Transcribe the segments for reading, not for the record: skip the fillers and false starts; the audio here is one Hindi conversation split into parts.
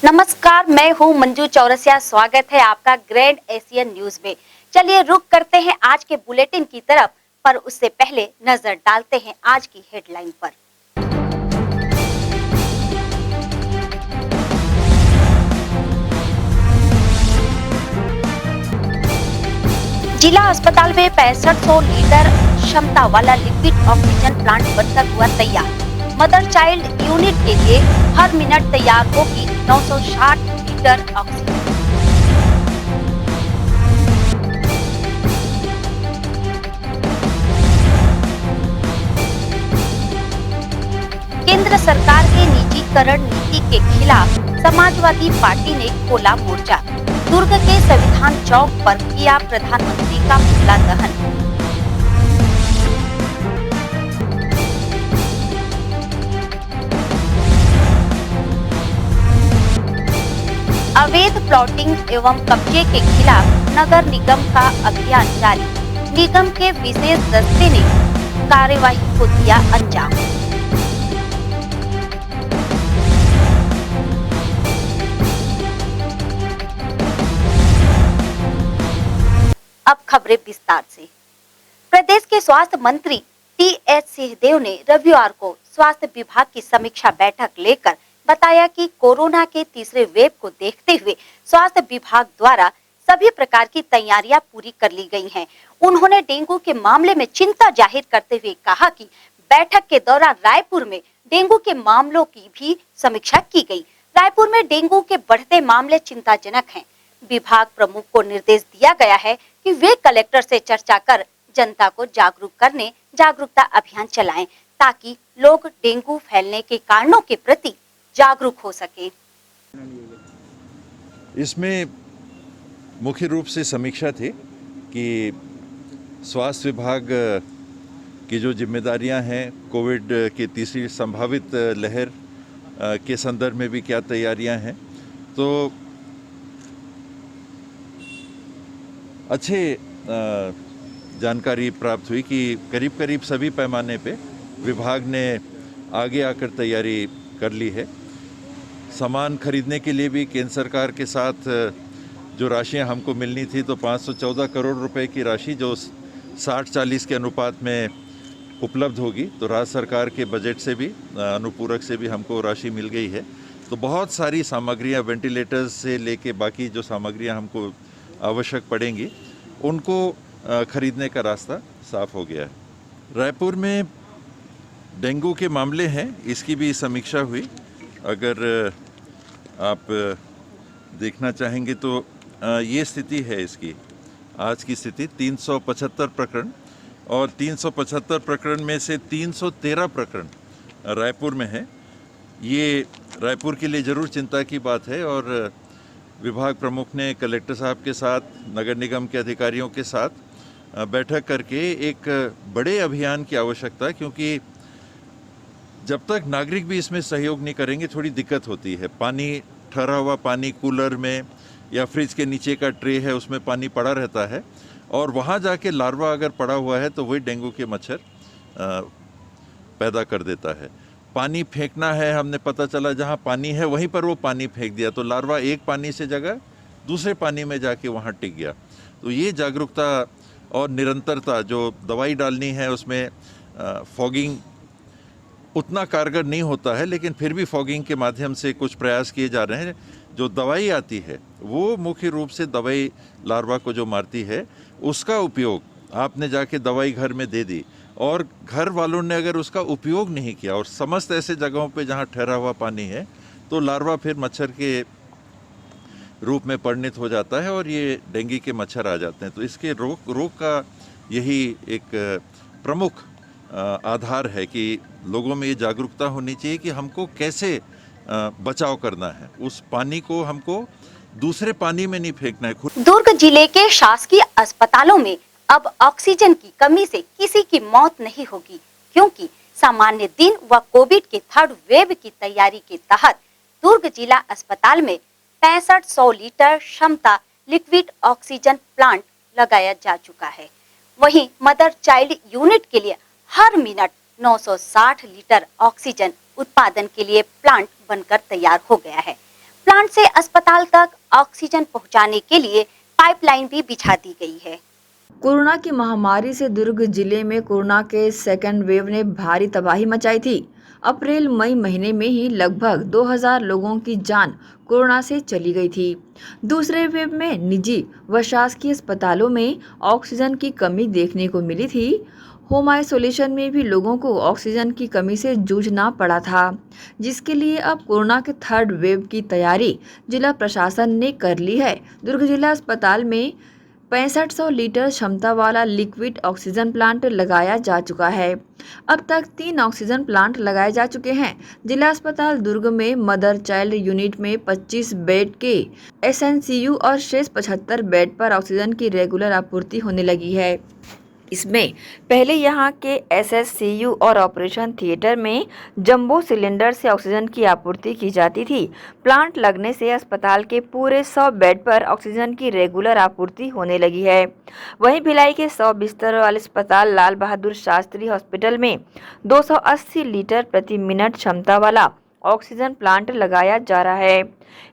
नमस्कार, मैं हूं मंजू चौरसिया। स्वागत है आपका ग्रैंड एशियन न्यूज में। चलिए रुक करते हैं आज के बुलेटिन की तरफ, पर उससे पहले नजर डालते हैं आज की हेडलाइन पर। जिला अस्पताल में 6500 लीटर क्षमता वाला लिक्विड ऑक्सीजन प्लांट बनकर हुआ तैयार। मदर चाइल्ड यूनिट के लिए हर मिनट तैयार होगी 960 लीटर ऑक्सीजन। केंद्र सरकार के निजीकरण नीति के खिलाफ समाजवादी पार्टी ने खोला मोर्चा। दुर्ग के संविधान चौक पर किया प्रधानमंत्री का पुतला दहन। अवैध प्लॉटिंग एवं कब्जे के खिलाफ नगर निगम का अभियान जारी। निगम के विशेष दस्ते ने कार्यवाही को दिया अंजाम। अब खबरें विस्तार से। प्रदेश के स्वास्थ्य मंत्री टी.एस. सिंहदेव ने रविवार को स्वास्थ्य विभाग की समीक्षा बैठक लेकर बताया कि कोरोना के तीसरे वेव को देखते हुए स्वास्थ्य विभाग द्वारा सभी प्रकार की तैयारियां पूरी कर ली गई हैं। उन्होंने डेंगू के मामले में चिंता जाहिर करते हुए कहा कि बैठक के दौरान रायपुर में डेंगू के मामलों की भी समीक्षा की गई। रायपुर में डेंगू के बढ़ते मामले चिंताजनक हैं। विभाग प्रमुख को निर्देश दिया गया है कि वे कलेक्टर से चर्चा कर जनता को जागरूक करने जागरूकता अभियान चलाएं, ताकि लोग डेंगू फैलने के कारणों के प्रति जागरूक हो सके। इसमें मुख्य रूप से समीक्षा थी कि स्वास्थ्य विभाग की जो जिम्मेदारियां हैं, कोविड की तीसरी संभावित लहर के संदर्भ में भी क्या तैयारियां हैं। तो अच्छे जानकारी प्राप्त हुई कि करीब करीब सभी पैमाने पे विभाग ने आगे आकर तैयारी कर ली है। सामान खरीदने के लिए भी केंद्र सरकार के साथ जो राशियां हमको मिलनी थी, तो 514 करोड़ रुपए की राशि जो 60-40 के अनुपात में उपलब्ध होगी, तो राज्य सरकार के बजट से भी अनुपूरक से भी हमको राशि मिल गई है। तो बहुत सारी सामग्रियां, वेंटिलेटर्स से लेके बाकी जो सामग्रियां हमको आवश्यक पड़ेंगी, उनको खरीदने का रास्ता साफ हो गया है। रायपुर में डेंगू के मामले हैं, इसकी भी समीक्षा हुई। अगर आप देखना चाहेंगे तो ये स्थिति है इसकी। आज की स्थिति 375 प्रकरण, और 375 प्रकरण में से 313 प्रकरण रायपुर में है। ये रायपुर के लिए ज़रूर चिंता की बात है, और विभाग प्रमुख ने कलेक्टर साहब के साथ, नगर निगम के अधिकारियों के साथ बैठक करके एक बड़े अभियान की आवश्यकता, क्योंकि जब तक नागरिक भी इसमें सहयोग नहीं करेंगे थोड़ी दिक्कत होती है। पानी, ठहरा हुआ पानी कूलर में या फ्रिज के नीचे का ट्रे है, उसमें पानी पड़ा रहता है, और वहाँ जाके लार्वा अगर पड़ा हुआ है तो वही डेंगू के मच्छर पैदा कर देता है। पानी फेंकना है, हमने पता चला जहाँ पानी है वहीं पर वो पानी फेंक दिया, तो लार्वा एक पानी से जगह दूसरे पानी में जाके वहाँ टिक गया। तो ये जागरूकता और निरंतरता, जो दवाई डालनी है उसमें फॉगिंग उतना कारगर नहीं होता है, लेकिन फिर भी फॉगिंग के माध्यम से कुछ प्रयास किए जा रहे हैं। जो दवाई आती है वो मुख्य रूप से दवाई लार्वा को जो मारती है, उसका उपयोग आपने जाके दवाई घर में दे दी, और घर वालों ने अगर उसका उपयोग नहीं किया, और समस्त ऐसे जगहों पे जहाँ ठहरा हुआ पानी है, तो लार्वा फिर मच्छर के रूप में परिणित हो जाता है और ये डेंगू के मच्छर आ जाते हैं। तो इसके रोक का यही एक प्रमुख आधार है कि लोगों में ये जागरूकता होनी चाहिए कि हमको कैसे बचाव करना है। उस पानी को हमको दूसरे पानी में नहीं फेंकना है। दुर्ग जिले के शासकीय अस्पतालों में अब ऑक्सीजन की कमी से किसी की मौत नहीं होगी, क्योंकि सामान्य दिन व कोविड के थर्ड वेव की तैयारी के तहत दुर्ग जिला अस्पताल में 6500 लीटर क्षमता लिक्विड ऑक्सीजन प्लांट लगाया जा चुका है। वहीं मदर चाइल्ड यूनिट के लिए हर मिनट 960 लीटर ऑक्सीजन उत्पादन के लिए प्लांट बनकर तैयार हो गया है। प्लांट से अस्पताल तक ऑक्सीजन पहुंचाने के लिए पाइपलाइन भी बिछा दी गई है। कोरोना की महामारी से दुर्ग जिले में कोरोना के सेकेंड वेव ने भारी तबाही मचाई थी। अप्रैल मई महीने में ही लगभग 2000 लोगों की जान कोरोना से चली गई थी। दूसरे वेव में निजी व शासकीय अस्पतालों में ऑक्सीजन की कमी देखने को मिली थी। होम आइसोलेशन में भी लोगों को ऑक्सीजन की कमी से जूझना पड़ा था, जिसके लिए अब कोरोना के थर्ड वेव की तैयारी जिला प्रशासन ने कर ली है। दुर्ग जिला अस्पताल में 6500 लीटर क्षमता वाला लिक्विड ऑक्सीजन प्लांट लगाया जा चुका है। अब तक 3 ऑक्सीजन प्लांट लगाए जा चुके हैं। जिला अस्पताल दुर्ग में मदर चाइल्ड यूनिट में 25 बेड के एसएनसीयू और शेष 75 बेड पर ऑक्सीजन की रेगुलर आपूर्ति होने लगी है। इसमें पहले यहां के एसएससीयू और ऑपरेशन थिएटर में जंबो सिलेंडर से ऑक्सीजन की आपूर्ति की जाती थी। प्लांट लगने से अस्पताल के पूरे 100 बेड पर ऑक्सीजन की रेगुलर आपूर्ति होने लगी है। वहीं भिलाई के 100 बिस्तर वाले अस्पताल लाल बहादुर शास्त्री हॉस्पिटल में 280 लीटर प्रति मिनट क्षमता वाला ऑक्सीजन प्लांट लगाया जा रहा है।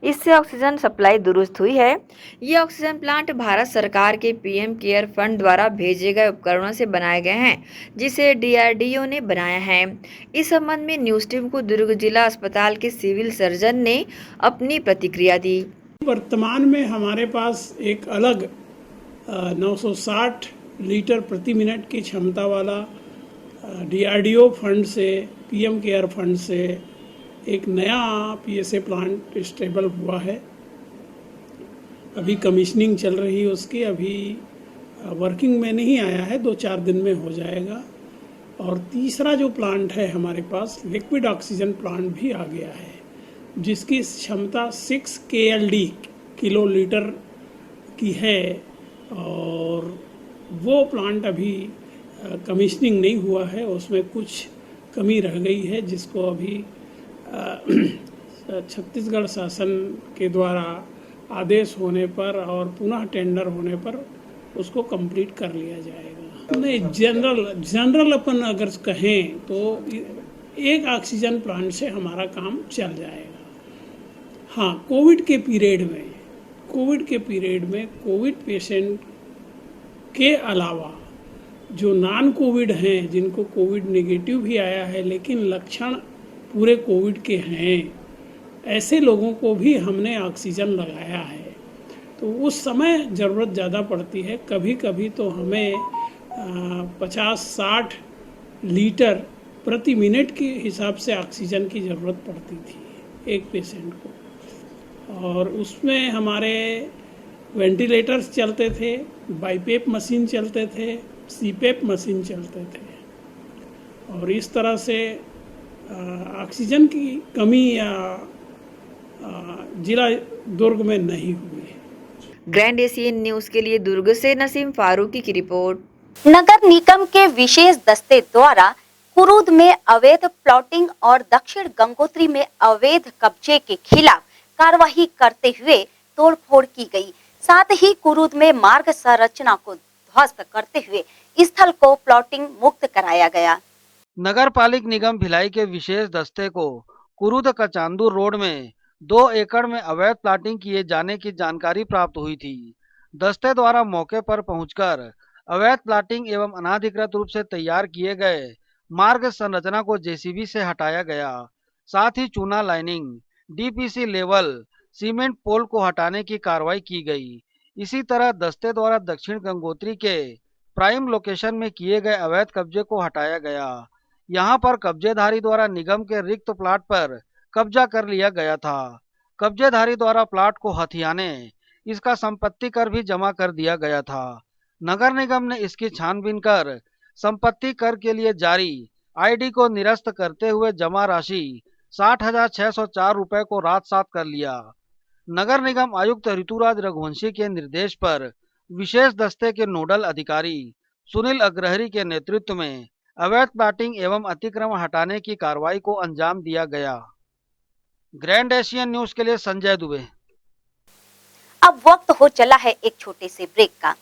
इससे ऑक्सीजन सप्लाई दुरुस्त हुई है। ये ऑक्सीजन प्लांट भारत सरकार के पीएम केयर फंड द्वारा भेजे गए उपकरणों से बनाए गए हैं, जिसे डीआरडीओ ने बनाया है। इस संबंध में न्यूज टीम को दुर्ग जिला अस्पताल के सिविल सर्जन ने अपनी प्रतिक्रिया दी। वर्तमान में हमारे पास एक अलग 960 लीटर प्रति मिनट की क्षमता वाला डीआरडीओ फंड से, पीएम केयर फंड से एक नया पीएसए प्लांट स्टेबल हुआ है। अभी कमीशनिंग चल रही है उसकी, अभी वर्किंग में नहीं आया है, 2-4 दिन में हो जाएगा। और तीसरा जो प्लांट है हमारे पास, लिक्विड ऑक्सीजन प्लांट भी आ गया है, जिसकी क्षमता 6 KLD किलो लीटर की है। और वो प्लांट अभी कमीशनिंग नहीं हुआ है, उसमें कुछ कमी रह गई है, जिसको अभी छत्तीसगढ़ शासन के द्वारा आदेश होने पर और पुनः टेंडर होने पर उसको कंप्लीट कर लिया जाएगा। नहीं, जनरल अपन अगर कहें तो एक ऑक्सीजन प्लांट से हमारा काम चल जाएगा। हाँ, कोविड के पीरियड में कोविड पेशेंट के अलावा जो नॉन कोविड हैं, जिनको कोविड नेगेटिव भी आया है लेकिन लक्षण पूरे कोविड के हैं, ऐसे लोगों को भी हमने ऑक्सीजन लगाया है। तो उस समय ज़रूरत ज़्यादा पड़ती है। कभी कभी तो हमें 50-60 लीटर प्रति मिनट के हिसाब से ऑक्सीजन की ज़रूरत पड़ती थी एक पेशेंट को। और उसमें हमारे वेंटिलेटर्स चलते थे, बाईपेप मशीन चलते थे, सीपेप मशीन चलते थे। और इस तरह से ऑक्सीजन की कमी जिला दुर्ग में नहीं हुई है। ग्रैंड एशियन न्यूज के लिए दुर्ग से नसीम फारूकी की रिपोर्ट। नगर निगम के विशेष दस्ते द्वारा कुरूद में अवैध प्लॉटिंग और दक्षिण गंगोत्री में अवैध कब्जे के खिलाफ कार्रवाई करते हुए तोड़फोड़ की गई। साथ ही कुरूद में मार्ग संरचना को ध्वस्त करते हुए स्थल को प्लॉटिंग मुक्त कराया गया। नगर पालिक निगम भिलाई के विशेष दस्ते को कुरूद कचांदूर रोड में 2 एकड़ में अवैध प्लाटिंग किए जाने की जानकारी प्राप्त हुई थी। दस्ते द्वारा मौके पर पहुंचकर अवैध प्लाटिंग एवं अनाधिकृत रूप से तैयार किए गए मार्ग संरचना को जेसीबी से हटाया गया। साथ ही चूना लाइनिंग, डीपीसी लेवल, सीमेंट पोल को हटाने की कार्रवाई की गई। इसी तरह दस्ते द्वारा दक्षिण गंगोत्री के प्राइम लोकेशन में किए गए अवैध कब्जे को हटाया गया। यहां पर कब्जेधारी द्वारा निगम के रिक्त प्लाट पर कब्जा कर लिया गया था। कब्जेधारी द्वारा प्लाट को हथियाने इसका संपत्ति कर भी जमा कर दिया गया था। नगर निगम ने इसकी छानबीन कर संपत्ति कर के लिए जारी आईडी को निरस्त करते हुए जमा राशि 60,604 रुपए को रात-सात कर लिया। नगर निगम आयुक्त ऋतुराज रघुवंशी के निर्देश पर विशेष दस्ते के नोडल अधिकारी सुनील अग्रहरी के नेतृत्व में अवैध प्लाटिंग एवं अतिक्रमण हटाने की कार्रवाई को अंजाम दिया गया। ग्रैंड एशियन न्यूज के लिए संजय दुबे। अब वक्त हो चला है एक छोटे से ब्रेक का।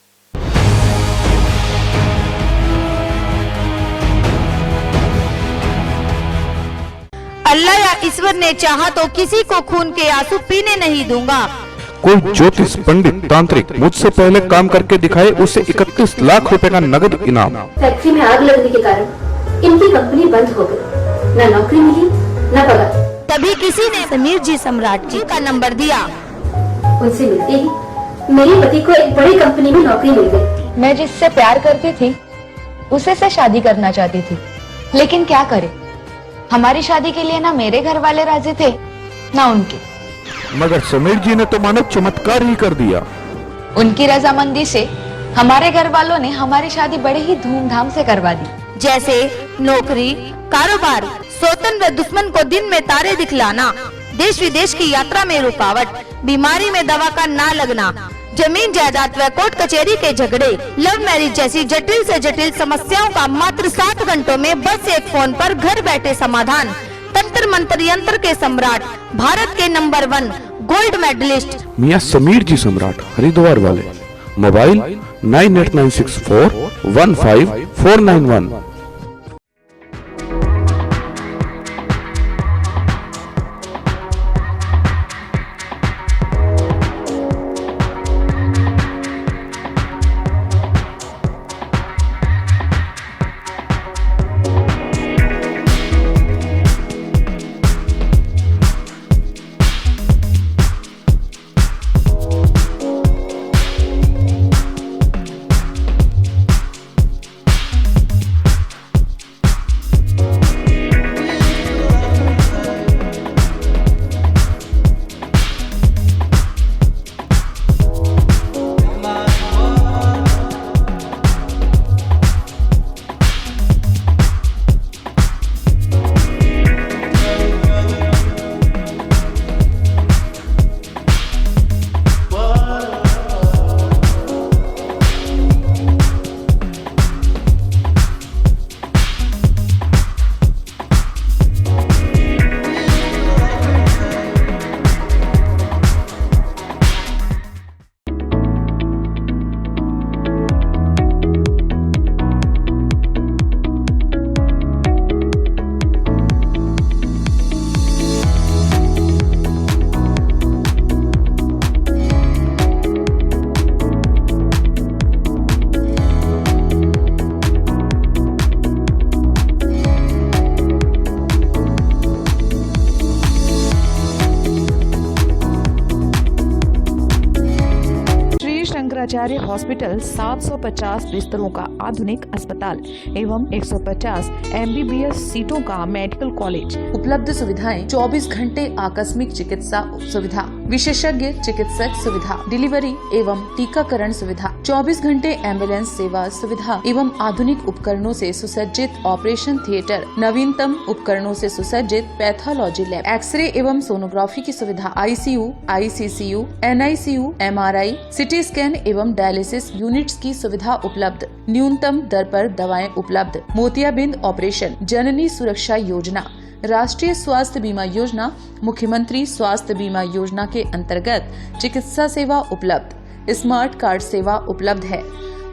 अल्लाह या ईश्वर ने चाहा तो किसी को खून के आंसू पीने नहीं दूंगा। कोई ज्योतिष पंडित तांत्रिक मुझसे पहले काम करके दिखाए, उसे 31 लाख रुपए का नगद इनाम। फैक्ट्री में आग लगने के कारण इनकी कंपनी बंद हो गई, न नौकरी मिली न पगार। तभी किसी ने समीर जी सम्राट जी का नंबर दिया। उनसे मिलते ही मेरे पति को एक बड़ी कंपनी में नौकरी मिल गई। मैं जिससे प्यार करती थी उसे से शादी करना चाहती थी, लेकिन क्या करे, हमारी शादी के लिए ना मेरे घर वाले राजी थे ना उनके। मगर समीर जी ने तो मानो चमत्कार ही कर दिया। उनकी रजामंदी से हमारे घर वालों ने हमारी शादी बड़े ही धूमधाम से करवा दी। जैसे नौकरी, कारोबार, सौतन व दुश्मन को दिन में तारे दिखलाना, देश विदेश की यात्रा में रुकावट, बीमारी में दवा का ना लगना, जमीन जायदाद व कोर्ट कचहरी के झगड़े, लव मैरिज जैसी जटिल से जटिल समस्याओं का मात्र 7 घंटों में बस एक फोन पर घर बैठे समाधान। तंत्र मंत्र यंत्र के सम्राट, भारत के नंबर 1 गोल्ड मेडलिस्ट मियां समीर जी सम्राट, हरिद्वार वाले। मोबाइल 9896415491। शंकराचार्य हॉस्पिटल 750 बिस्तरों का आधुनिक अस्पताल एवं 150 MBBS सीटों का मेडिकल कॉलेज। उपलब्ध सुविधाएं 24 घंटे आकस्मिक चिकित्सा सुविधा, विशेषज्ञ चिकित्सक सुविधा, डिलीवरी एवं टीकाकरण सुविधा, 24 घंटे एम्बुलेंस सेवा सुविधा एवं आधुनिक उपकरणों से सुसज्जित ऑपरेशन थिएटर, नवीनतम उपकरणों से सुसज्जित पैथोलॉजी लैब, एक्सरे एवं सोनोग्राफी की सुविधा, ICU, ICCU, NICU, MRI, CT scan एवं डायलिसिस यूनिट्स की सुविधा उपलब्ध। न्यूनतम दर पर दवाएं उपलब्ध। मोतियाबिंद ऑपरेशन, जननी सुरक्षा योजना, राष्ट्रीय स्वास्थ्य बीमा योजना, मुख्यमंत्री स्वास्थ्य बीमा योजना के अंतर्गत चिकित्सा सेवा उपलब्ध। स्मार्ट कार्ड सेवा उपलब्ध है।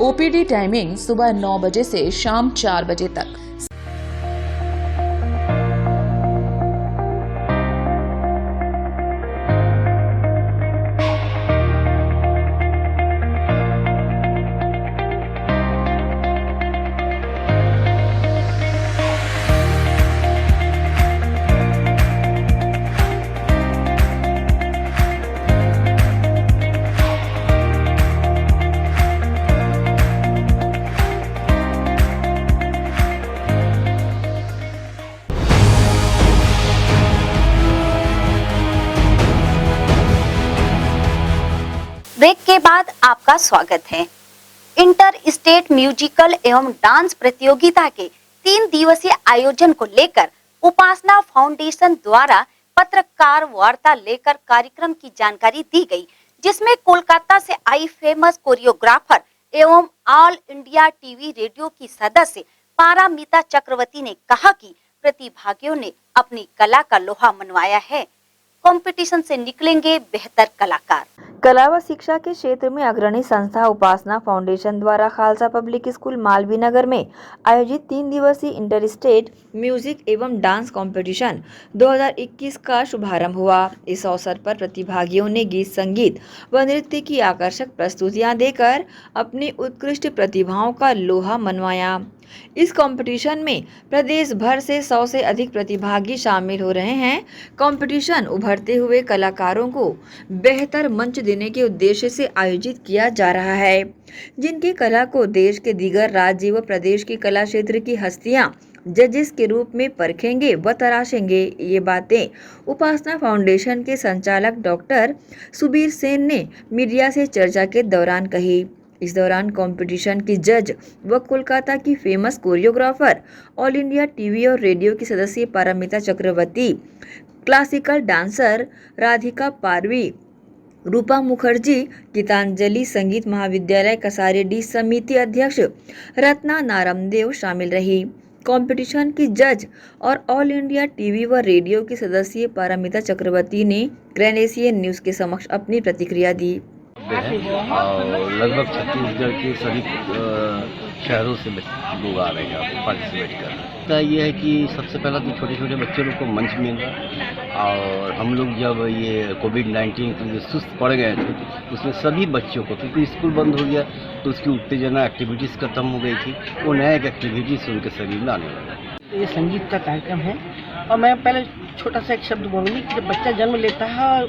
OPD टाइमिंग सुबह 9 बजे से शाम 4 बजे तक। ब्रेक के बाद आपका स्वागत है। इंटर स्टेट म्यूजिकल एवं डांस प्रतियोगिता के 3 दिवसीय आयोजन को लेकर उपासना फाउंडेशन द्वारा पत्रकार वार्ता लेकर कार्यक्रम की जानकारी दी गई, जिसमें कोलकाता से आई फेमस कोरियोग्राफर एवं ऑल इंडिया टीवी रेडियो की सदस्य पारामिता चक्रवर्ती ने कहा कि प्रतिभागियों ने अपनी कला का लोहा मनवाया है कंपटीशन से निकलेंगे बेहतर कलाकार। कला व शिक्षा के क्षेत्र में अग्रणी संस्था उपासना फाउंडेशन द्वारा खालसा पब्लिक स्कूल मालवीय नगर में आयोजित 3 दिवसीय इंटर स्टेट म्यूजिक एवं डांस कंपटीशन 2021 का शुभारंभ हुआ। इस अवसर पर प्रतिभागियों ने गीत, संगीत व नृत्य की आकर्षक प्रस्तुतियां देकर अपनी उत्कृष्ट प्रतिभाओं का लोहा मनवाया। इस कंपटीशन में प्रदेश भर से 100 से अधिक प्रतिभागी शामिल हो रहे हैं। कंपटीशन उभरते हुए कलाकारों को बेहतर मंच देने के उद्देश्य से आयोजित किया जा रहा है, जिनकी कला को देश के दीगर राज्य व प्रदेश की कला क्षेत्र की हस्तियां जजेस के रूप में परखेंगे व तराशेंगे। ये बातें उपासना फाउंडेशन के संचालक डॉक्टर सुबीर सेन ने मीडिया से चर्चा के दौरान कही। इस दौरान कंपटीशन की जज व कोलकाता की famous choreographer, all India TV और रेडियो की सदस्य पारमिता चक्रवर्ती, क्लासिकल डांसर राधिका पारवी, रूपा मुखर्जी, गीतांजलि संगीत महाविद्यालय कसारे डी समिति अध्यक्ष रत्ना नारमदेव शामिल रही। कंपटीशन की जज और ऑल इंडिया टीवी व रेडियो की सदस्य पारमिता चक्रवर्ती ने ग्रैंड एशियन न्यूज़ के समक्ष अपनी प्रतिक्रिया दी। और लगभग छत्तीसगढ़ के सभी शहरों से लोग आ रहे हैं यहाँ पे पार्टिसिपेट कर। तो ये है कि सबसे पहला तो छोटे छोटे बच्चों लोग को मंच मिल रहा है, और हम लोग जब ये कोविड-19 के लिए सुस्त पड़ गए थे उसमें सभी बच्चों को, क्योंकि स्कूल बंद हो गया तो उसकी उत्तेजना एक्टिविटीज़ खत्म हो गई थी, वो नया एक एक्टिविटीज़ उनके शरीर में आने लगा। ये संगीत का कार्यक्रम है, और मैं पहले छोटा सा एक शब्द बोलूँगी कि जब बच्चा जन्म लेता है,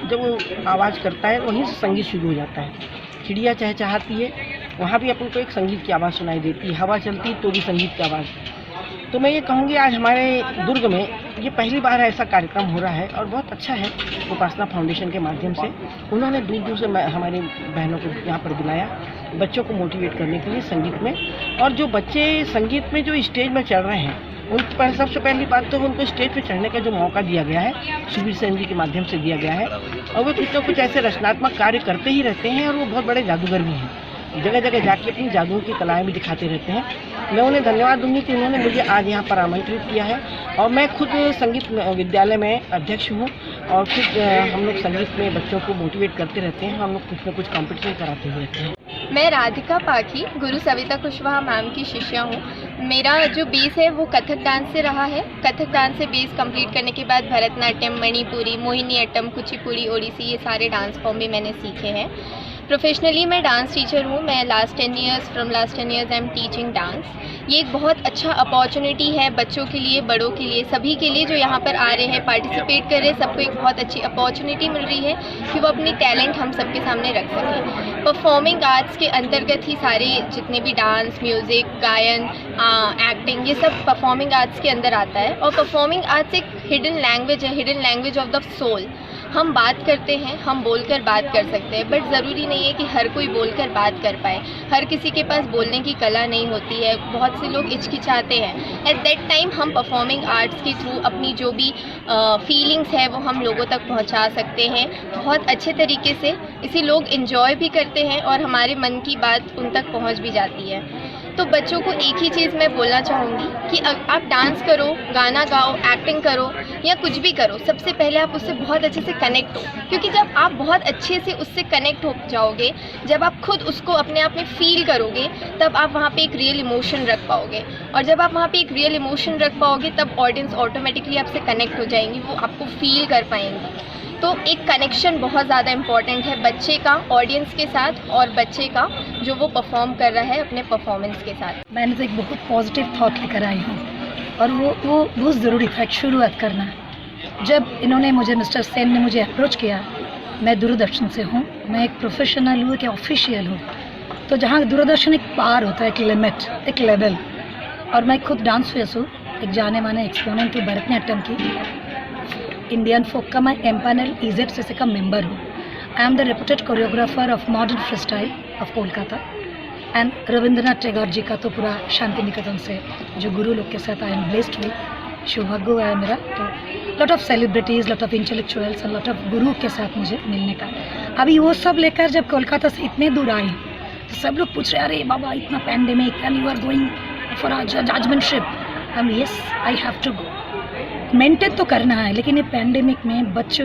जब वो आवाज़ करता है वहीं से संगीत शुरू हो जाता है। चिड़िया चहचहाती है, वहाँ भी अपन को एक संगीत की आवाज़ सुनाई देती है, हवा चलती है तो भी संगीत की आवाज़। तो मैं ये कहूँगी आज हमारे दुर्ग में ये पहली बार ऐसा कार्यक्रम हो रहा है, और बहुत अच्छा है। उपासना फाउंडेशन के माध्यम से उन्होंने दूर दूर से हमारी बहनों को यहाँ पर बुलाया, बच्चों को मोटिवेट करने के लिए संगीत में। और जो बच्चे संगीत में जो स्टेज में चढ़ रहे हैं, उनको सबसे पहली बात तो उनको स्टेज पे चढ़ने का जो मौका दिया गया है सुबीर सेन जी के माध्यम से दिया गया है, और वो कुछ ना कुछ ऐसे रचनात्मक कार्य करते ही रहते हैं, और वो बहुत बड़े जादूगर भी हैं। जगह जगह जाके अपनी जादू की कलाएं भी दिखाते रहते हैं। मैं उन्हें धन्यवाद दूंगी कि उन्होंने मुझे आज यहाँ पर आमंत्रित किया है, और मैं खुद संगीत विद्यालय में अध्यक्ष हूँ, और खुद हम लोग संगीत में बच्चों को मोटिवेट करते रहते हैं। हम लोग कुछ न कुछ कॉम्पिटिशन कराते हुए रहते हैं। मैं राधिका पाखी गुरु सविता कुशवाहा मैम की शिष्या हूँ। मेरा जो बेस है वो कथक डांस से रहा है। कथक डांस से बेस कंप्लीट करने के बाद भरतनाट्यम, मणिपुरी, मोहिनीअट्टम, कुचिपुड़ी, ओडिसी, ये सारे डांस फॉर्म भी मैंने सीखे हैं। प्रोफेशनली मैं डांस टीचर हूँ। मैं last 10 years I am teaching dance. ये एक बहुत अच्छा अपॉर्चुनिटी है बच्चों के लिए, बड़ों के लिए, सभी के लिए जो यहाँ पर आ रहे हैं, पार्टिसिपेट कर रहे हैं। सबको एक बहुत अच्छी अपॉर्चुनिटी मिल रही है कि वो अपनी टैलेंट हम सबके सामने रख सकें। परफॉर्मिंग आर्ट्स के अंतर्गत ही सारे जितने भी डांस, म्यूज़िक, गायन, एक्टिंग, ये सब परफॉर्मिंग आर्ट्स के अंदर आता है। और परफॉर्मिंग आर्ट्स एक हिडन लैंग्वेज है, hidden language of the soul. हम बात करते हैं, हम बोलकर बात कर सकते हैं, बट ज़रूरी नहीं है कि हर कोई बोलकर बात कर पाए। हर किसी के पास बोलने की कला नहीं होती है। बहुत से लोग हिचकिचाते हैं। एट दैट टाइम हम परफॉर्मिंग आर्ट्स के थ्रू अपनी जो भी फीलिंग्स है वो हम लोगों तक पहुंचा सकते हैं बहुत अच्छे तरीके से। इसे लोग इन्जॉय भी करते हैं और हमारे मन की बात उन तक पहुंच भी जाती है। तो बच्चों को एक ही चीज़ मैं बोलना चाहूँगी कि आप डांस करो, गाना गाओ, एक्टिंग करो या कुछ भी करो, सबसे पहले आप उससे बहुत अच्छे से कनेक्ट हो। क्योंकि जब आप बहुत अच्छे से उससे कनेक्ट हो जाओगे, जब आप खुद उसको अपने आप में फील करोगे, तब आप वहाँ पे एक रियल इमोशन रख पाओगे। और जब आप वहाँ पे एक रियल इमोशन रख पाओगे, तब ऑडियंस ऑटोमेटिकली आपसे कनेक्ट हो जाएंगी, वो आपको फील कर पाएंगी। तो एक कनेक्शन बहुत ज़्यादा इम्पॉर्टेंट है बच्चे का ऑडियंस के साथ, और बच्चे का जो वो परफॉर्म कर रहा है अपने परफॉर्मेंस के साथ। मैंने तो एक बहुत पॉजिटिव थॉट लेकर आई हूँ, और वो बहुत ज़रूरी था एक शुरुआत करना। जब इन्होंने मिस्टर सेन ने मुझे अप्रोच किया, मैं दूरदर्शन से हूँ, मैं एक प्रोफेशनल हूँ, एक ऑफिशियल हूँ। तो जहाँ दूरदर्शन एक पार होता है, एक लिमिट, एक लेवल, और मैं खुद डांस फेस हूँ, एक जाने माने एक्सपोनेंट हूँ भरतनाट्यम की। इंडियन फोक का मैं एम्पानल EZCC का मेंबर हूँ। I am the reputed choreographer of modern free style of Kolkata. And Rabindranath Tagore ji का तो पूरा शांति निकेतन से जो गुरु लोग के साथ आई एम ब्लेस्ड हुई, सौभाग्य हुआ है मेरा। तो lot of celebrities, lot of intellectuals और लॉट ऑफ गुरु के साथ मुझे मिलने का। अभी वो सब लेकर जब कोलकाता से इतने दूर आई, तो सब लोग पूछ रहे, अरे बाबा इतना pandemic and you are going for a judgementship. Yes, I have to go. Maintain तो करना है, लेकिन ये पैंडेमिक में बच्चे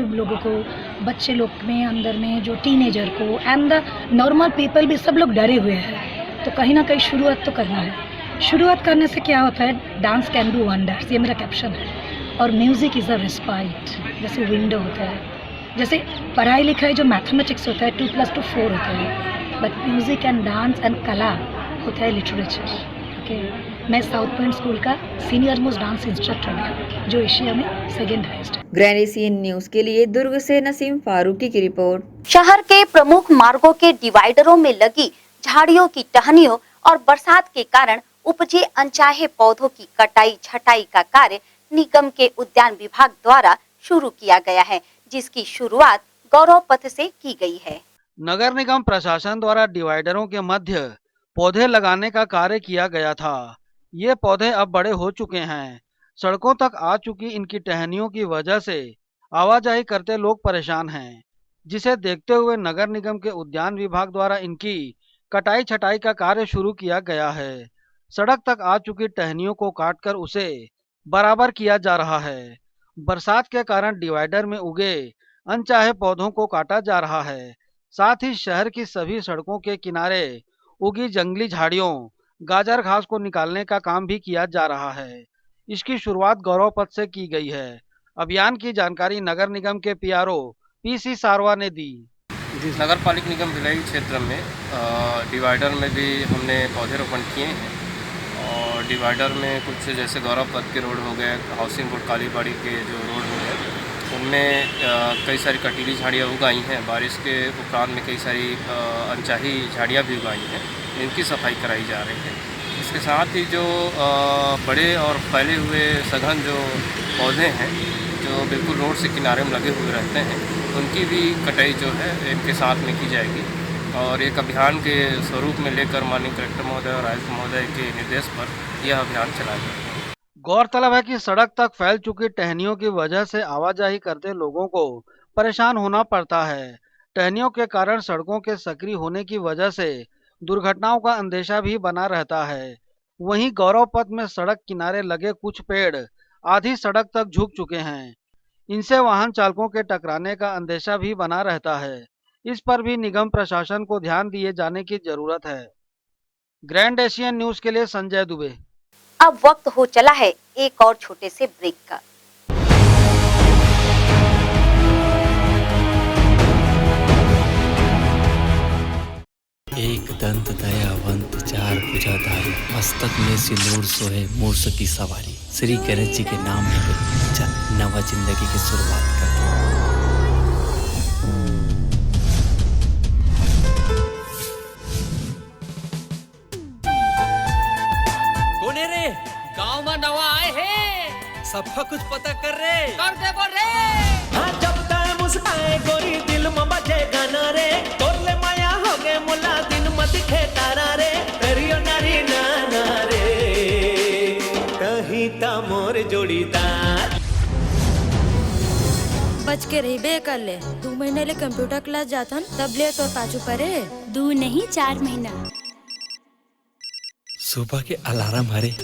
लोग में अंदर में जो टीनेजर को एंड द नॉर्मल पीपल भी सब लोग डरे हुए हैं, तो कहीं ना कहीं शुरुआत तो करना है। शुरुआत करने से क्या होता है, डांस कैन डू वंडर्स, ये मेरा कैप्शन है। और म्यूज़िक इज़ अ रिस्पाइट, जैसे विंडो होता है, जैसे पढ़ाई लिखाई जो मैथमेटिक्स होता है 2 + 2 4 होता है, but music and dance and कला होता है लिटरेचर। ओके, मैं साउथ पॉइंट स्कूल का सीनियर मोस्ट डांस इंस्ट्रक्टर हूँ, जो एशिया में 2nd हाईएस्ट है। ग्रैंड एशियन न्यूज के लिए दुर्ग से नसीम फारूकी की रिपोर्ट। शहर के प्रमुख मार्गों के डिवाइडरों में लगी झाड़ियों की टहनियों और बरसात के कारण उपजे अनचाहे पौधों की कटाई छटाई का कार्य निगम के उद्यान विभाग द्वारा शुरू किया गया है, जिसकी शुरुआत गौरव पथ से की गई है। नगर निगम प्रशासन द्वारा डिवाइडरों के मध्य पौधे लगाने का कार्य किया गया था। ये पौधे अब बड़े हो चुके हैं, सड़कों तक आ चुकी इनकी टहनियों की वजह से आवाजाही करते लोग परेशान हैं, जिसे देखते हुए नगर निगम के उद्यान विभाग द्वारा इनकी कटाई छटाई का कार्य शुरू किया गया है। सड़क तक आ चुकी टहनियों को काटकर उसे बराबर किया जा रहा है। बरसात के कारण डिवाइडर में उगे अनचाहे पौधों को काटा जा रहा है। साथ ही शहर की सभी सड़कों के किनारे उगी जंगली झाड़ियों, गाजर घास को निकालने का काम भी किया जा रहा है। इसकी शुरुआत गौरव पथ से की गई है। अभियान की जानकारी नगर निगम के पीआरओ पीसी सारवा ने दी। नगर पालिका निगम भिलाई क्षेत्र में डिवाइडर में भी हमने पौधे रोपण किए हैं, और डिवाइडर में कुछ जैसे गौरव पथ के रोड हो गए, हाउसिंग बोर्ड कालीबाड़ी के जो रोड हो गए, उनमें कई सारी कटीली झाड़ियाँ उगाई हैं। बारिश के उपरांत में कई सारी अनचाही झाड़ियाँ भी उगाई हैं, इनकी सफाई कराई जा रही है। इसके साथ ही जो बड़े और फैले हुए सघन जो पौधे हैं जो बिल्कुल रोड से किनारे में लगे हुए रहते हैं, उनकी भी कटाई जो है इनके साथ में की जाएगी। और एक अभियान के स्वरूप में लेकर माननीय कलेक्टर महोदय और आयुक्त महोदय के निर्देश पर यह अभियान चलाया जाएगा। गौरतलब है कि सड़क तक फैल चुकी टहनियों की वजह से आवाजाही करते लोगों को परेशान होना पड़ता है। टहनियों के कारण सड़कों के सक्रिय होने की वजह से दुर्घटनाओं का अंदेशा भी बना रहता है। वहीं गौरव पथ में सड़क किनारे लगे कुछ पेड़ आधी सड़क तक झुक चुके हैं, इनसे वाहन चालकों के टकराने का अंदेशा भी बना रहता है। इस पर भी निगम प्रशासन को ध्यान दिए जाने की जरूरत है। ग्रैंड एशियन न्यूज के लिए संजय दुबे। अब वक्त हो चला है एक और छोटे से ब्रेक का। एक दंत दयावंत चार भुजाधारी, मस्तक में सिंदूर सोहे मूर्छ की सवारी। श्री गणेश जी के नाम लेकर चल नवा जिंदगी की शुरुआत करते हैं। कोने रे गांव में नवा आए हैं, सबका कुछ पता कर रे, कर दे बोल रे। हाँ जब तक मुस्काए गोरी दिल में बजे गाना रे, तोरले माया हो गए मुला दिन में दिखे तारा रे, करियो नारी नाना रे, कहीं ता मोर जोड़ीदार। बच के रही बे कर ले, 2 महीने ले कंप्यूटर क्लास जाता तब ले तो पाछू परे 2 नहीं 4 महीना। सुबह के अलार्म हरे।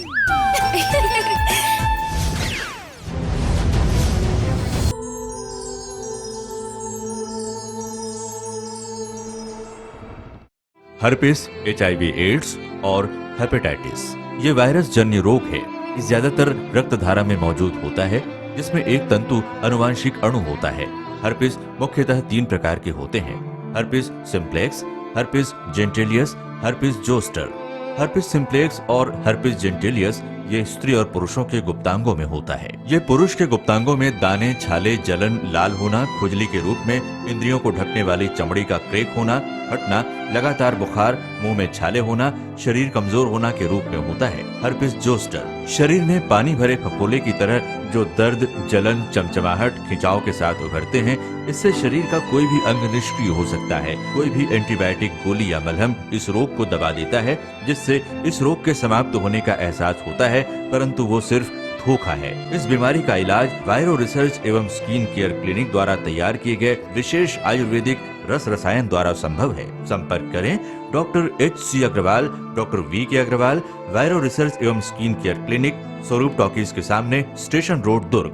हर्पिस, HIV एड्स और हेपेटाइटिस ये वायरस जन्य रोग है। ये ज्यादातर रक्त धारा में मौजूद होता है, जिसमें एक तंतु अनुवांशिक अणु होता है। हर्पिस मुख्यतः 3 प्रकार के होते हैं: herpes simplex, herpes genitalis, herpes zoster. Herpes simplex और हर्पिस जेंटिलियस ये स्त्री और पुरुषों के गुप्तांगों में होता है। ये पुरुष के गुप्तांगों में दाने, छाले, जलन, लाल होना, खुजली के रूप में, इंद्रियों को ढकने वाली चमड़ी का क्रेक होना, फटना, लगातार बुखार, मुंह में छाले होना, शरीर कमजोर होना के रूप में होता है। हर्पिस जोस्टर शरीर में पानी भरे फफोले की तरह जो दर्द, जलन, चमचमाहट, खिंचाव के साथ उभरते हैं। इससे शरीर का कोई भी अंग निष्क्रिय हो सकता है। कोई भी एंटीबायोटिक, गोली या मलहम इस रोग को दबा देता है, जिससे इस रोग के समाप्त होने का एहसास होता है, परंतु वो सिर्फ धोखा है। इस बीमारी का इलाज वायरो रिसर्च एवं स्किन केयर क्लिनिक द्वारा तैयार किए गए विशेष आयुर्वेदिक रस रसायन द्वारा संभव है। संपर्क करें doctor HC Agarwal, doctor VK Agarwal, वायरो रिसर्च एवं skin care clinic, Swaroop talkies के सामने, स्टेशन रोड, दुर्ग।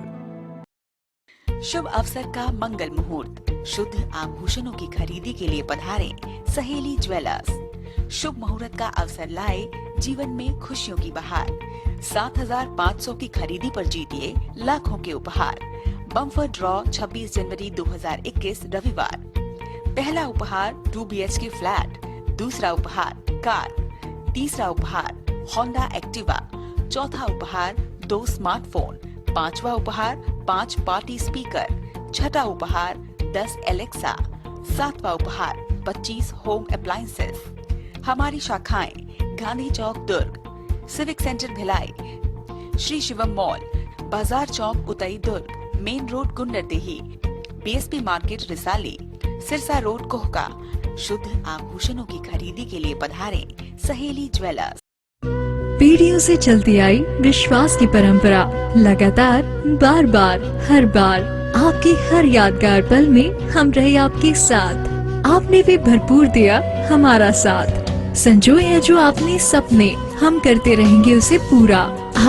शुभ अवसर का मंगल मुहूर्त, शुद्ध आभूषणों की खरीदी के लिए पधारें सहेली ज्वेलर्स। शुभ मुहूर्त का अवसर लाए जीवन में खुशियों की बहार। 7,500 की खरीदी पर जीतिए लाखों के उपहार। बम्पर ड्रॉ 26 जनवरी 2021 रविवार। पहला उपहार 2 BHK फ्लैट, दूसरा उपहार कार, तीसरा उपहार होंडा एक्टिवा, चौथा उपहार 2 स्मार्टफोन, पांचवा उपहार 5 पार्टी स्पीकर, छठा उपहार 10 एलेक्सा, सातवां उपहार 25 होम अप्लायंसेस। हमारी शाखाएं Gandhi Chowk Durg, civic centre Bhilai, Shri Shivam mall, Bazar Chowk Utai Durg, main road Gunderdehi, BSP market Risali, Sirsa road Kohka. शुद्ध आभूषणों की खरीदी के लिए पधारें सहेली ज्वेलर्स। पीढ़ियों से चलती आई विश्वास की परंपरा, लगातार बार बार हर बार आपके हर यादगार पल में हम रहे आपके साथ। आपने भी भरपूर दिया हमारा साथ। संजोए हैं जो आपने सपने, हम करते रहेंगे उसे पूरा।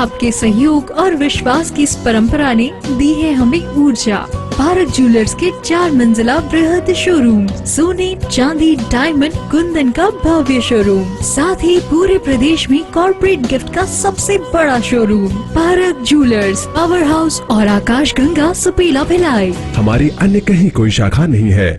आपके सहयोग और विश्वास की इस परंपरा ने दी है हमें ऊर्जा। भारत ज्वेलर्स के 4 मंजिला बृहद शोरूम, सोने चांदी डायमंड कुंदन का भव्य शोरूम, साथ ही पूरे प्रदेश में कॉर्पोरेट गिफ्ट का सबसे बड़ा showroom. Bharat jewellers, power house और आकाश गंगा सुपेला भिलाई। हमारी अन्य कहीं कोई शाखा नहीं है।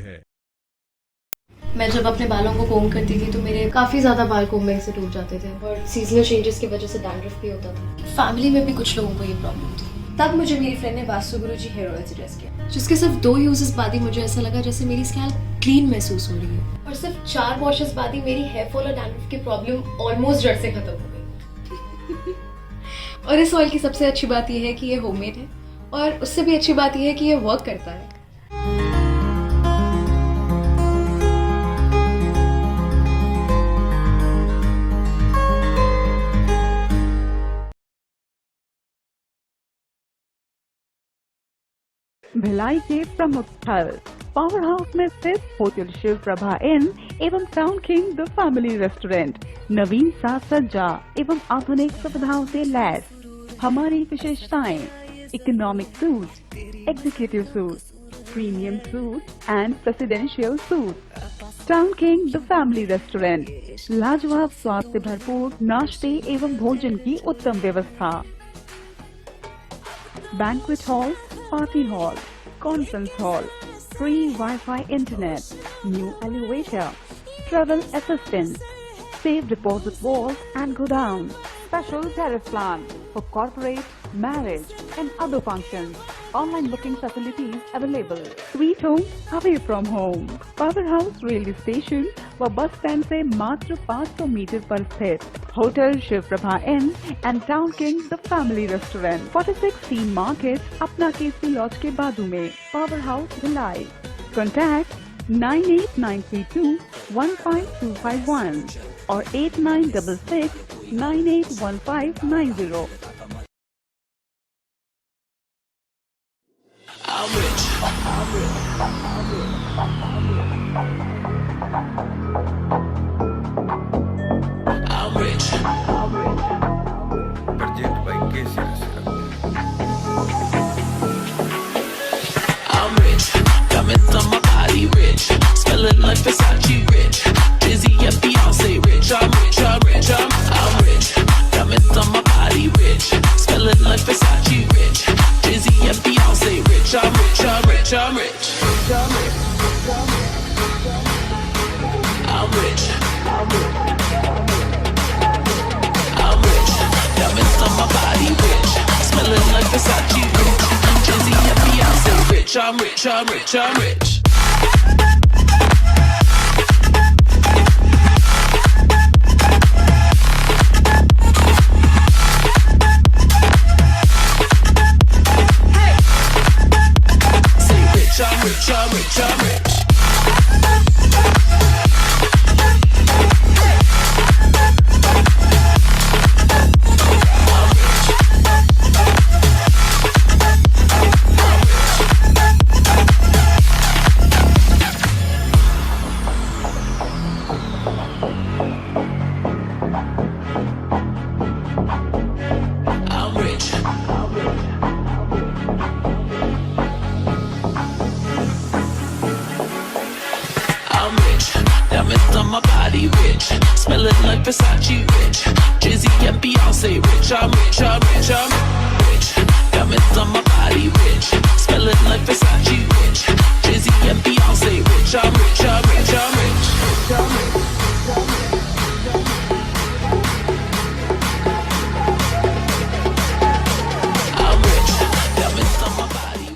मैं जब अपने बालों को कोम करती थी तो मेरे काफी ज्यादा बाल कोम्बिंग से टूट जाते थे और सीजनल चेंजेस की वजह से डैंड्रफ भी होता था। फैमिली में भी कुछ लोगों को ये प्रॉब्लम थी। तब मुझे मेरी फ्रेंड ने वास्तु गुरुजी हेयर ऑयल सजेस्ट किया, जिसके सिर्फ 2 यूजेस बाद ही मुझे ऐसा लगा जैसे मेरी स्कैल्प क्लीन महसूस हो रही है और सिर्फ 4 वॉशेस बाद ही मेरी हेयर फॉल और डैंड्रफ की प्रॉब्लम ऑलमोस्ट जड़ से खत्म हो गई। और इस ऑयल की सबसे अच्छी बात यह है कि ये होममेड है और उससे भी अच्छी बात यह है कि ये वर्क करता है। भिलाई के प्रमुख स्थल पावर हाउस में स्थित होटल शिव प्रभा इन एवं town king the family restaurant नवीन साज सज्जा एवं आधुनिक सुविधाओं से लैस। हमारी विशेषताएं economic suite, executive suite, premium suite and presidential suite. Town king the family restaurant, लाजवाब स्वाद से भरपूर नाश्ते एवं भोजन की उत्तम व्यवस्था। Banquet hall, party hall, conference hall, free Wi-Fi internet, new elevator, travel assistance, safe deposit vault and godown, special tariff plan for corporate, marriage and other functions. Online booking facilities available. Sweet home away from home. Power House railway station व बस स्टैंड से मात्र 500 मीटर पर स्थित hotel Shiv Prabha Inn and Town king the family Restaurant, 46 C market, Apna Kesari laws के बाजू में। Power house Bhilai. कॉन्टैक्ट 98932 15251 और 8966 981590। I'm rich. Present by KC Restaurant. I'm rich. Diamonds on my body rich. Smelling like Versace rich. Dizzy and Beyonce rich. I'm rich. I'm rich. Diamonds on my body rich. Smelling like Versace rich. Dizzy and Beyonce rich. I'm rich. I'm rich. I'm rich. Diamonds on my body rich. Smelling like Versace rich. Dizzy and Beyonce rich. I'm rich. I'm rich. I'm rich. I'm rich, I'm rich, I'm rich. smelling like Versace rich. Jay-Z and Beyonce rich. I'm rich, I'm rich, I'm rich. Diamonds on my body rich. Smelling like Versace rich. Jay-Z and Beyonce rich. I'm rich, I'm rich, I'm rich. I'm rich. Diamonds on my body.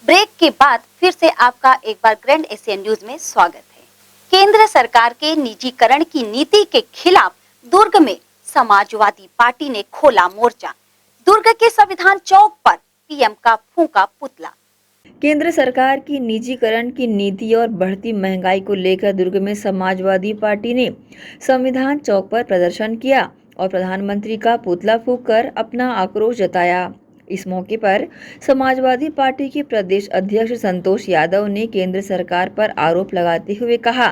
Break के बाद फिर से आपका एक बार ग्रैंड एशियन न्यूज में स्वागत है। केंद्र सरकार के निजीकरण की नीति के खिलाफ दुर्ग में समाजवादी पार्टी ने खोला मोर्चा। दुर्ग के संविधान चौक पर पीएम का फूंका पुतला। केंद्र सरकार की निजीकरण की नीति और बढ़ती महंगाई को लेकर दुर्ग में समाजवादी पार्टी ने संविधान चौक पर प्रदर्शन किया और प्रधानमंत्री का पुतला फूंककर अपना आक्रोश जताया। इस मौके पर समाजवादी पार्टी के प्रदेश अध्यक्ष संतोष यादव ने केंद्र सरकार पर आरोप लगाते हुए कहा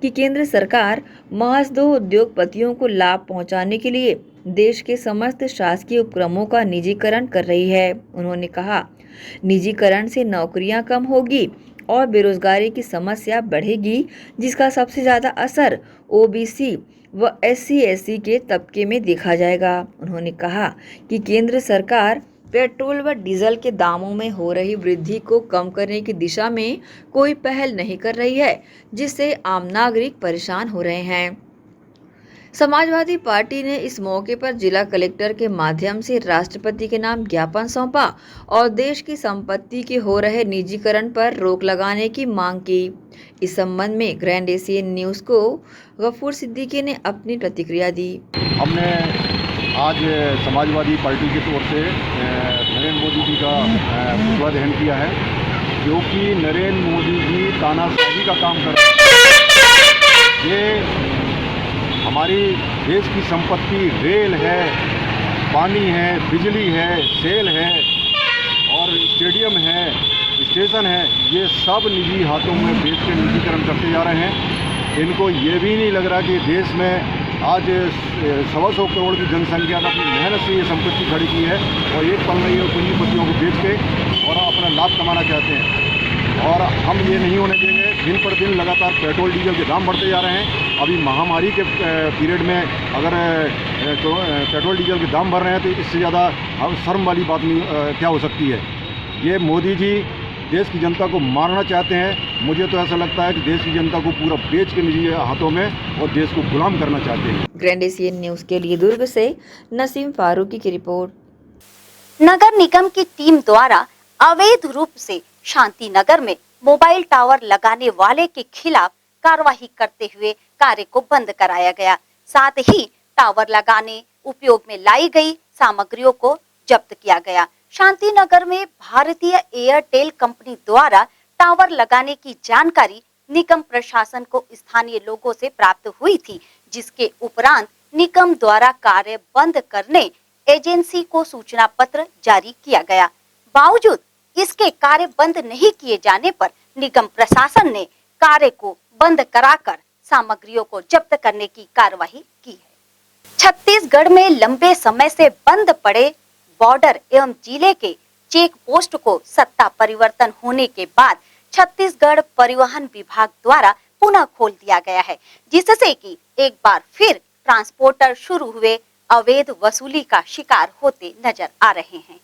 कि केंद्र सरकार महज 2 उद्योगपतियों को लाभ पहुंचाने के लिए देश के समस्त शासकीय उपक्रमों का निजीकरण कर रही है। उन्होंने कहा, निजीकरण से नौकरियां कम होगी और बेरोजगारी की समस्या बढ़ेगी, जिसका सबसे ज्यादा असर ओबीसी व SC/SC के तबके में देखा जाएगा। उन्होंने कहा कि केंद्र सरकार पेट्रोल व डीजल के दामों में हो रही वृद्धि को कम करने की दिशा में कोई पहल नहीं कर रही है, जिससे आम नागरिक परेशान हो रहे हैं। समाजवादी पार्टी ने इस मौके पर जिला कलेक्टर के माध्यम से राष्ट्रपति के नाम ज्ञापन सौंपा और देश की संपत्ति के हो रहे निजीकरण पर रोक लगाने की मांग की। इस संबंध में ग्रैंड एशियन न्यूज को गफूर सिद्दीकी ने अपनी प्रतिक्रिया दी। हमने आज समाजवादी पार्टी की तौर से नरेंद्र मोदी जी का पुतला दहन किया है, क्योंकि नरेंद्र मोदी जी तानाशाही का काम कर रहे हैं। ये हमारी देश की संपत्ति रेल है, पानी है, बिजली है, सेल है और स्टेडियम है, स्टेशन है, ये सब निजी हाथों में बेच के निजीकरण करते जा रहे हैं। इनको ये भी नहीं लग रहा कि देश में आज 125 करोड़ की जनसंख्या ने अपनी मेहनत से ये संपत्ति खड़ी की है और एक पल में ये पूंजीपतियों को बेच के और अपना लाभ कमाना चाहते हैं। और हम ये नहीं होने देंगे। दिन पर दिन लगातार पेट्रोल डीजल के दाम बढ़ते जा रहे हैं। अभी महामारी के पीरियड में अगर पेट्रोल डीजल के दाम बढ़ रहे हैं तो इससे ज़्यादा शर्म वाली बात नहीं क्या हो सकती है। ये मोदी जी देश की जनता को मारना चाहते हैं। मुझे तो ऐसा लगता है कि देश की जनता को पूरा बेच के निजी हाथों में और देश को गुलाम करना चाहते हैं। ग्रैंड एशियन न्यूज के लिए दुर्ग से नसीम फारूकी की रिपोर्ट। नगर निगम की टीम द्वारा अवैध रूप से शांति नगर में मोबाइल टावर लगाने वाले के खिलाफ कार्रवाई करते हुए कार्य को बंद कराया गया। साथ ही टावर लगाने उपयोग में लाई गई सामग्रियों को जब्त किया गया। शांति नगर में भारतीय एयरटेल कंपनी द्वारा टावर लगाने की जानकारी निगम प्रशासन को स्थानीय लोगों से प्राप्त हुई थी, जिसके उपरांत निगम द्वारा कार्य बंद करने एजेंसी को सूचना पत्र जारी किया गया। बावजूद इसके कार्य बंद नहीं किए जाने पर निगम प्रशासन ने कार्य को बंद कराकर सामग्रियों को जब्त करने की कार्रवाई की है। छत्तीसगढ़ में लंबे समय से बंद पड़े बॉर्डर एवं जिले के चेक पोस्ट को सत्ता परिवर्तन होने के बाद छत्तीसगढ़ परिवहन विभाग द्वारा पुनः खोल दिया गया है, जिससे कि एक बार फिर ट्रांसपोर्टर शुरू हुए अवैध वसूली का शिकार होते नजर आ रहे हैं।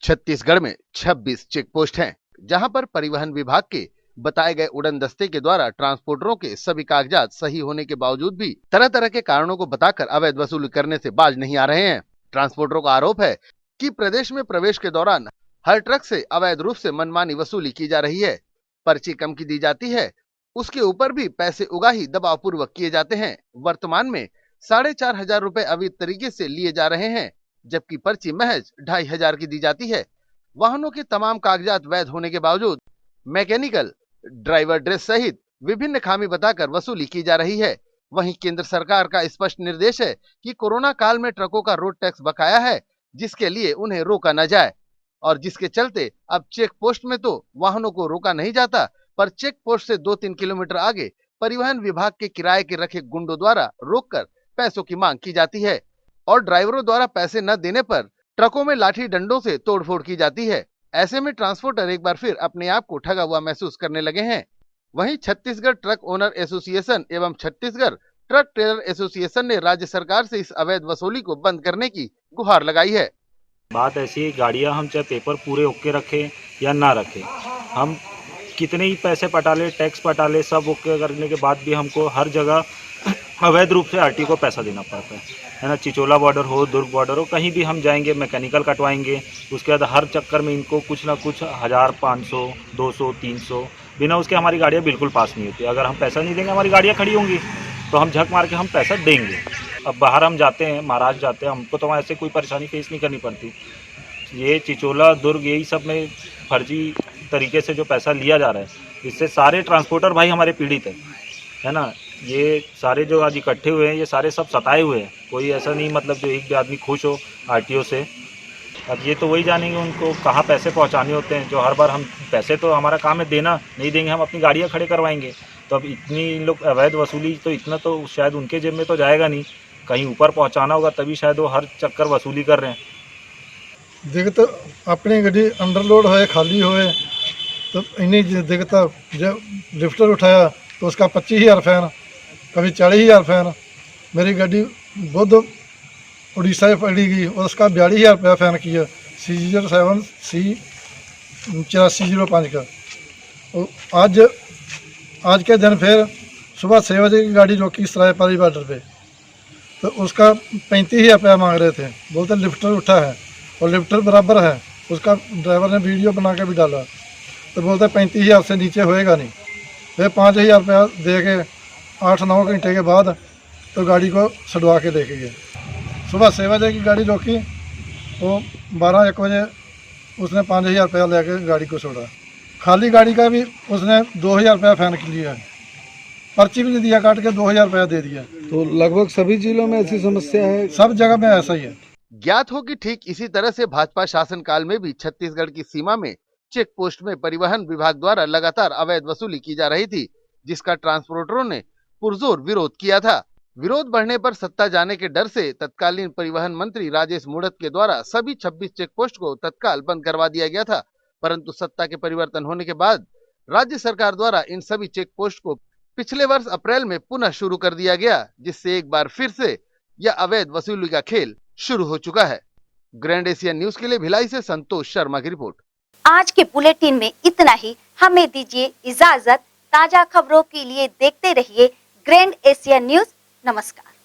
छत्तीसगढ़ में 26 चेक पोस्ट हैं, जहां पर परिवहन विभाग के बताए गए उड़न दस्ते के द्वारा ट्रांसपोर्टरों के सभी कागजात सही होने के बावजूद भी तरह तरह के कारणों को बताकर अवैध वसूली करने से बाज नहीं आ रहे हैं। ट्रांसपोर्टरों का आरोप है कि प्रदेश में प्रवेश के दौरान हर ट्रक से अवैध रूप से मनमानी वसूली की जा रही है। पर्ची कम की दी जाती है, उसके ऊपर भी पैसे उगाही दबाव पूर्वक किए जाते हैं। वर्तमान में 4,500 रुपए अवैध तरीके से लिए जा रहे हैं, जबकि पर्ची महज 2,500 की दी जाती है। वाहनों के तमाम कागजात वैध होने के बावजूद मैकेनिकल, ड्राइवर ड्रेस सहित विभिन्न खामी बताकर वसूली की जा रही है। वहीं केंद्र सरकार का स्पष्ट निर्देश है कि कोरोना काल में ट्रकों का रोड टैक्स बकाया है, जिसके लिए उन्हें रोका न जाए, और जिसके चलते अब चेक पोस्ट में तो वाहनों को रोका नहीं जाता, पर चेक पोस्ट से 2-3 किलोमीटर आगे परिवहन विभाग के किराए के रखे गुंडों द्वारा रोककर पैसों की मांग की जाती है और ड्राइवरों द्वारा पैसे न देने पर ट्रकों में लाठी डंडों से तोड़फोड़ की जाती है। ऐसे में ट्रांसपोर्टर एक बार फिर अपने आप को ठगा हुआ महसूस करने लगे हैं। वहीं छत्तीसगढ़ ट्रक ओनर एसोसिएशन एवं छत्तीसगढ़ ट्रक ट्रेलर एसोसिएशन ने राज्य सरकार से इस अवैध वसूली को बंद करने की गुहार लगाई है। बात ऐसी है, गाड़ियां हम चाहे पेपर पूरे ओके रखें या ना रखें, हम कितने ही पैसे पटा ले, टैक्स पटा ले, सब ओके करने के बाद भी हमको हर जगह अवैध रूप से आरटीओ को पैसा देना पड़ता है ना। चिचोला बॉर्डर हो, दुर्ग बॉर्डर हो, कहीं भी हम जाएंगे मैकेनिकल कटवाएंगे, उसके बाद हर चक्कर में इनको कुछ ना कुछ 1000, 500, 200, 300, बिना उसके हमारी गाड़ियाँ बिल्कुल पास नहीं होती। अगर हम पैसा नहीं देंगे हमारी गाड़ियाँ खड़ी होंगी, तो हम झक मार के हम पैसा देंगे। अब बाहर हम जाते हैं, महाराष्ट्र जाते हैं, हमको तो वहाँ ऐसे कोई परेशानी फेस नहीं करनी पड़ती। ये चिचोला, दुर्ग, यही सब में फर्जी तरीके से जो पैसा लिया जा रहा है, इससे सारे ट्रांसपोर्टर भाई हमारे पीड़ित है ना। ये सारे जो आज इकट्ठे हुए हैं, ये सारे सब सताए हुए हैं। कोई ऐसा नहीं मतलब जो एक भी आदमी खुश हो आरटीओ से। अब ये तो वही जानेंगे उनको कहाँ पैसे पहुंचाने होते हैं। जो हर बार हम पैसे, तो हमारा काम है देना, नहीं देंगे हम अपनी गाड़ियाँ खड़े करवाएंगे। तो अब इतनी इन लोग अवैध वसूली, तो इतना तो शायद उनके जेब में तो जाएगा नहीं, कहीं ऊपर पहुँचाना होगा, तभी शायद वो हर चक्कर वसूली कर रहे हैं। दिक्कत अपनी गड्डी अंडरलोड होए, खाली होए, तो इन्हीं दिक्कत। जब लिफ्टर उठाया तो उसका 25,000 फैन, कभी 40,000 फैन। मेरी गड्डी बुध उड़ीसा से पकड़ी गई और उसका 42,000 रुपया फैन किया, C07 C8405 का। और आज के दिन फिर सुबह 6 बजे की गाड़ी रोकी सरायपाली बॉर्डर पे, तो उसका 35,000 रुपया मांग रहे थे। बोलते लिफ्टर उठा है और लिफ्टर बराबर है, उसका ड्राइवर ने वीडियो बना के भी डाला, तो बोलते 35,000 से नीचे होएगा नहीं। फिर 5,000 रुपया दे के 8-9 घंटे के बाद तो गाड़ी को छुड़वा के लेके गए। सुबह 6 बजे की गाड़ी रोकी, वो 12-1 बजे उसने 5,000 रुपया लेके गाड़ी को छोड़ा। खाली गाड़ी का भी उसने 2,000 रुपया फैन के लिया है, पर्ची भी नहीं दिया, काट के 2,000 रुपया दे दिया। तो लगभग सभी जिलों में ऐसी समस्या है, सब जगह में ऐसा ही है। ज्ञात हो कि ठीक इसी तरह से भाजपा शासन काल में भी छत्तीसगढ़ की सीमा में चेक पोस्ट में परिवहन विभाग द्वारा लगातार अवैध वसूली की जा रही थी, जिसका ट्रांसपोर्टरों ने पुरजोर विरोध किया था। विरोध बढ़ने पर सत्ता जाने के डर से तत्कालीन परिवहन मंत्री राजेश मूणत के द्वारा सभी 26 चेक पोस्ट को तत्काल बंद करवा दिया गया था। परंतु सत्ता के परिवर्तन होने के बाद राज्य सरकार द्वारा इन सभी चेक पोस्ट को पिछले वर्ष अप्रैल में पुनः शुरू कर दिया गया, जिससे एक बार फिर से यह अवैध वसूली का खेल शुरू हो चुका है। ग्रैंड एशिया न्यूज के लिए भिलाई से संतोष शर्मा की रिपोर्ट। आज के बुलेटिन में इतना ही। हमें दीजिए इजाजत। ताजा खबरों के लिए देखते रहिए ग्रैंड एशिया न्यूज। नमस्कार।